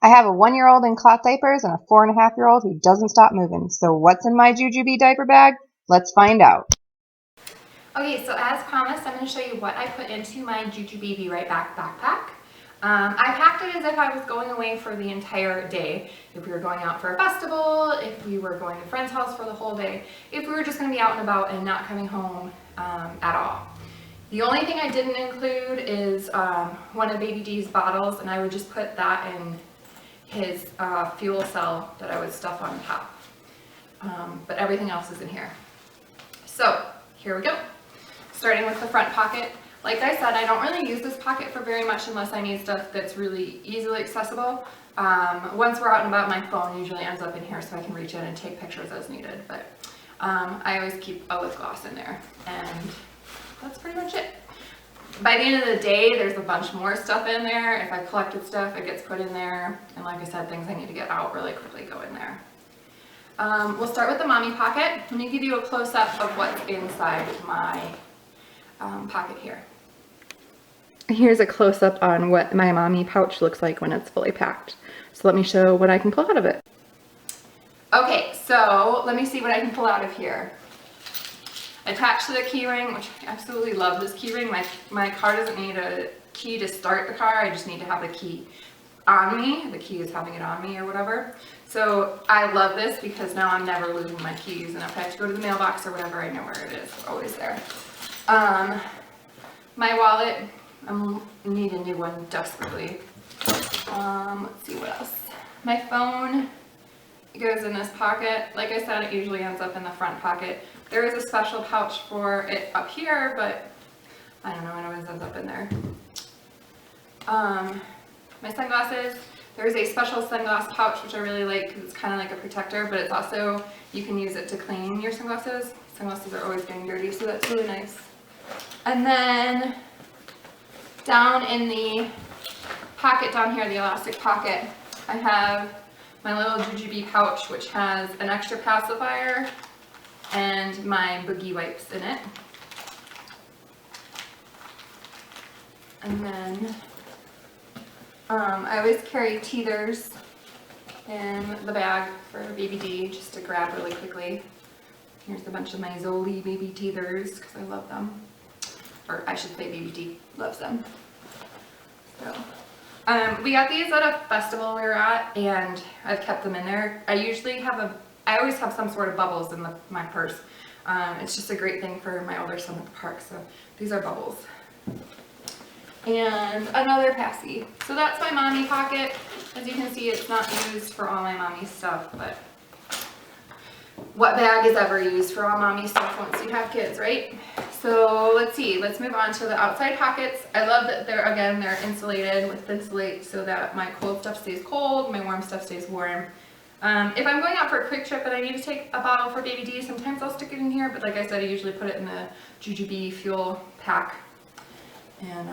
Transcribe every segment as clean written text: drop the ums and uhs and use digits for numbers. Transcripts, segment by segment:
I have a 1-year-old in cloth diapers and a 4.5-year-old who doesn't stop moving. So what's in my Jujubee diaper bag? Let's find out. Okay, so as promised, I'm going to show you what I put into my Jujubee Be Right Back backpack. I packed it as if I was going away for the entire day. If we were going out for a festival, if we were going to a friend's house for the whole day, if we were just going to be out and about and not coming home at all. The only thing I didn't include is one of Baby D's bottles, and I would just put that in his fuel cell that I would stuff on top. But everything else is in here. So here we go. Starting with the front pocket. Like I said, I don't really use this pocket for very much unless I need stuff that's really easily accessible. Once we're out and about, my phone usually ends up in here so I can reach in and take pictures as needed. But I always keep a lip gloss in there, and that's pretty much it. By the end of the day, there's a bunch more stuff in there. If I've collected stuff, it gets put in there. And like I said, things I need to get out really quickly go in there. We'll start with the mommy pocket. Let me give you a close-up of what's inside my pocket here. Here's a close-up on what my mommy pouch looks like when it's fully packed. So let me show what I can pull out of it. Okay, so let me see what I can pull out of here. Attached to the key ring, which I absolutely love this key ring. My car doesn't need a key to start the car. I just need to have the key on me. The key is having it on me or whatever. So I love this because now I'm never losing my keys, and if I have to go to the mailbox or whatever, I know where it is. It's always there. My wallet, I need a new one desperately. Let's see what else. My phone goes in this pocket. Like I said, it usually ends up in the front pocket. There is a special pouch for it up here, but I don't know, it always ends up in there. My sunglasses, there's a special sunglass pouch which I really like because it's kind of like a protector, but it's also, you can use it to clean your sunglasses. Sunglasses are always getting dirty, so that's really nice. And then down in the pocket down here, the elastic pocket, I have my little Jujubee pouch, which has an extra pacifier and my boogie wipes in it. And then I always carry teethers in the bag for Baby D just to grab really quickly. Here's a bunch of my Zoli baby teethers because I love them. Or I should say Baby D loves them. So we got these at a festival we were at, and I've kept them in there. I always have some sort of bubbles in my purse. It's just a great thing for my older son at the park, so these are bubbles. And another passy. So that's my mommy pocket. As you can see, it's not used for all my mommy stuff, but what bag is ever used for all mommy stuff once you have kids, right? So let's see, let's move on to the outside pockets. I love that they're insulated with Thinsulate so that my cold stuff stays cold, my warm stuff stays warm. If I'm going out for a quick trip and I need to take a bottle for Baby D, sometimes I'll stick it in here, but like I said, I usually put it in the Jujubee fuel pack. And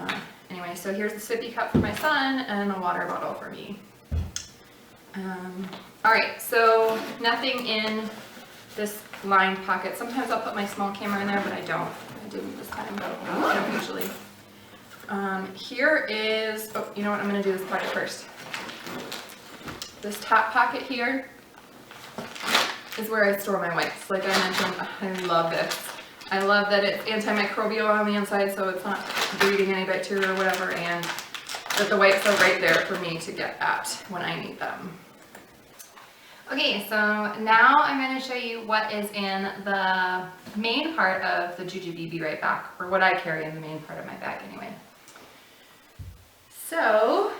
anyway, so here's the sippy cup for my son and a water bottle for me. Alright, so nothing in this lined pocket. Sometimes I'll put my small camera in there, but I don't. I didn't this time, but I don't usually. Here is, oh, you know what, I'm going to do this pocket first. This top pocket here is where I store my wipes. Like I mentioned, I love this. I love that it's antimicrobial on the inside, so it's not breeding any bacteria or whatever, and that the wipes are right there for me to get at when I need them. Okay, so now I'm going to show you what is in the main part of the Jujubee Be Right Back, or what I carry in the main part of my bag anyway. So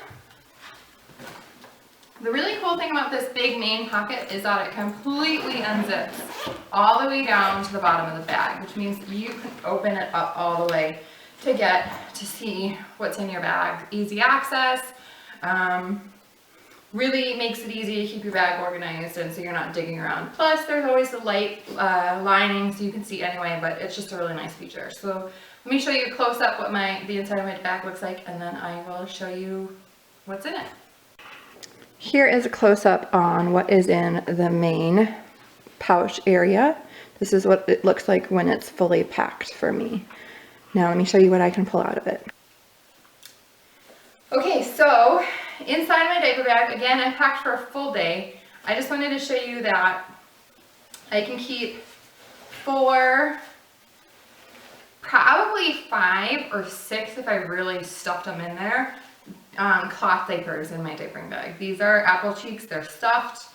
the really cool thing about this big main pocket is that it completely unzips all the way down to the bottom of the bag, which means you can open it up all the way to get to see what's in your bag. Easy access, really makes it easy to keep your bag organized and so you're not digging around. Plus there's always the light lining so you can see anyway, but it's just a really nice feature. So let me show you close up what the inside of my bag looks like, and then I will show you what's in it. Here is a close-up on what is in the main pouch area. This is what it looks like when it's fully packed for me. Now let me show you what I can pull out of it. Okay, so inside my diaper bag, again, I packed for a full day. I just wanted to show you that I can keep 4, probably 5 or 6 if I really stuffed them in there, cloth diapers in my diapering bag. These are apple cheeks, they're stuffed,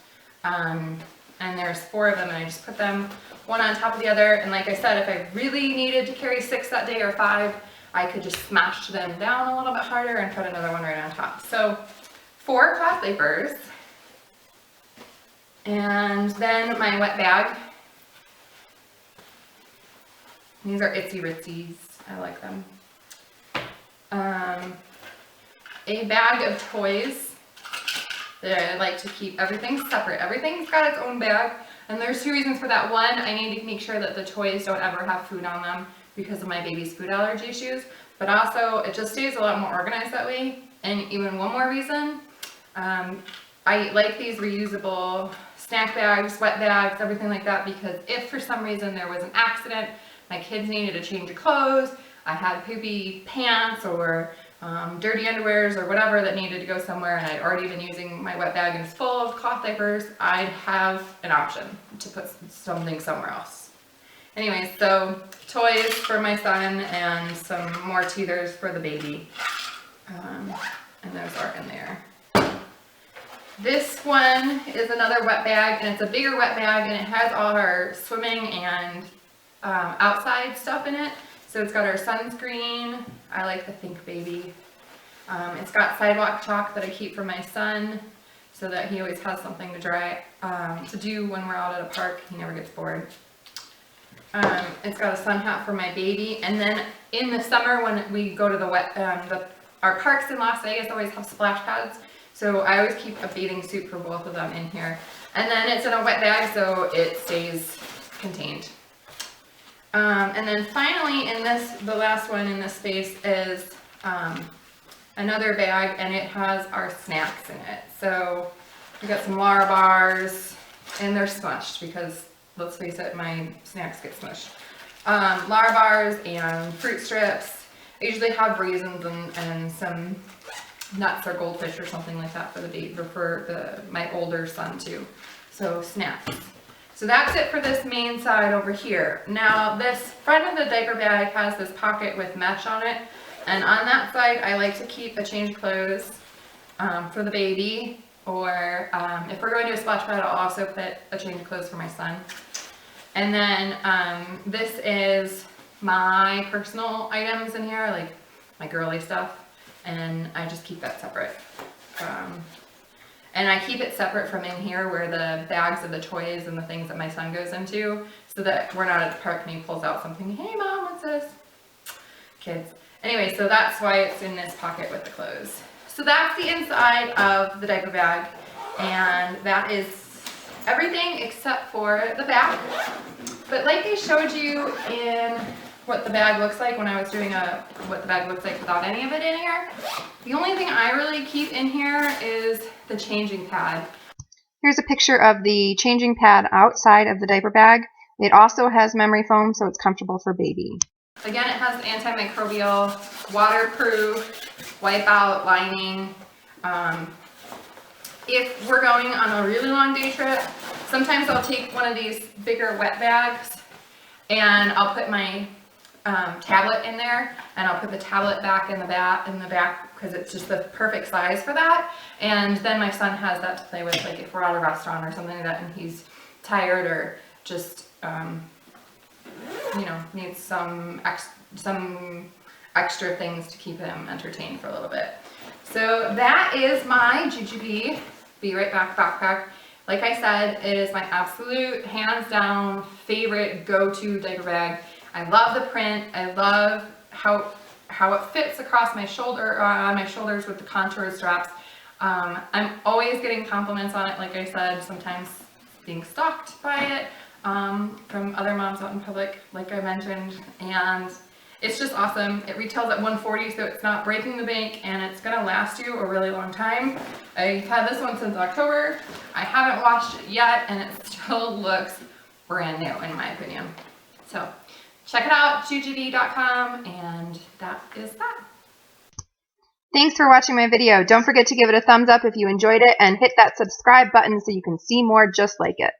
and there's 4 of them, and I just put them one on top of the other. And like I said, if I really needed to carry 6 that day or 5, I could just smash them down a little bit harder and put another one right on top. So 4 cloth diapers, and then my wet bag. These are Itsy Ritsies, I like them. A bag of toys that I like to keep everything separate. Everything's got its own bag, and there's 2 reasons for that. One, I need to make sure that the toys don't ever have food on them because of my baby's food allergy issues, but also it just stays a lot more organized that way. And even one more reason, I like these reusable snack bags, wet bags, everything like that, because if for some reason there was an accident, my kids needed a change of clothes, I had poopy pants or dirty underwears or whatever that needed to go somewhere, and I'd already been using my wet bag and it's full of cloth diapers, I'd have an option to put something somewhere else. Anyways, so toys for my son and some more teethers for the baby, and those are in there. This one is another wet bag, and it's a bigger wet bag, and it has all our swimming and outside stuff in it. So it's got our sunscreen. I like the Think Baby. It's got sidewalk chalk that I keep for my son so that he always has something to to do when we're out at a park. He never gets bored. It's got a sun hat for my baby. And then in the summer when we go to our parks in Las Vegas always have splash pads. So I always keep a bathing suit for both of them in here. And then it's in a wet bag so it stays contained. And then finally in the last one in this space is another bag, and it has our snacks in it. So we got some Lara bars, and they're smushed because let's face it, my snacks get smushed. Lara bars and fruit strips. I usually have raisins and some nuts or goldfish or something like that for the baby, or for my older son too. So snacks. So that's it for this main side over here. Now this front of the diaper bag has this pocket with mesh on it, and on that side I like to keep a change of clothes for the baby, or if we're going to a splash pad I'll also put a change of clothes for my son. And then this is my personal items in here, like my girly stuff, and I just keep that separate. And I keep it separate from in here where the bags of the toys and the things that my son goes into, so that we're not at the park and he pulls out something, hey mom, what's this? Kids. Anyway, so that's why it's in this pocket with the clothes. So that's the inside of the diaper bag, and that is everything except for the back. But like I showed you in what the bag looks like when I was doing what the bag looks like without any of it in here, the only thing I really keep in here is the changing pad. Here's a picture of the changing pad outside of the diaper bag. It also has memory foam, so it's comfortable for baby. Again, it has antimicrobial, waterproof, wipe out lining. If we're going on a really long day trip, sometimes I'll take one of these bigger wet bags and I'll put my tablet in there, and I'll put the tablet back in the back because it's just the perfect size for that. And then my son has that to play with, like if we're at a restaurant or something like that and he's tired or just needs some extra things to keep him entertained for a little bit. So that is my Jujubee Be Right Back backpack. Like I said, it is my absolute hands down favorite go-to diaper bag. I love the print. I love how it fits across my shoulder, on my shoulders with the contour straps. I'm always getting compliments on it, like I said, sometimes being stalked by it from other moms out in public, like I mentioned, and it's just awesome. It retails at $140, so it's not breaking the bank, and it's gonna last you a really long time. I've had this one since October. I haven't washed it yet, and it still looks brand new in my opinion. So check it out, jujubee.com, and that is that. Thanks for watching my video. Don't forget to give it a thumbs up if you enjoyed it and hit that subscribe button so you can see more just like it.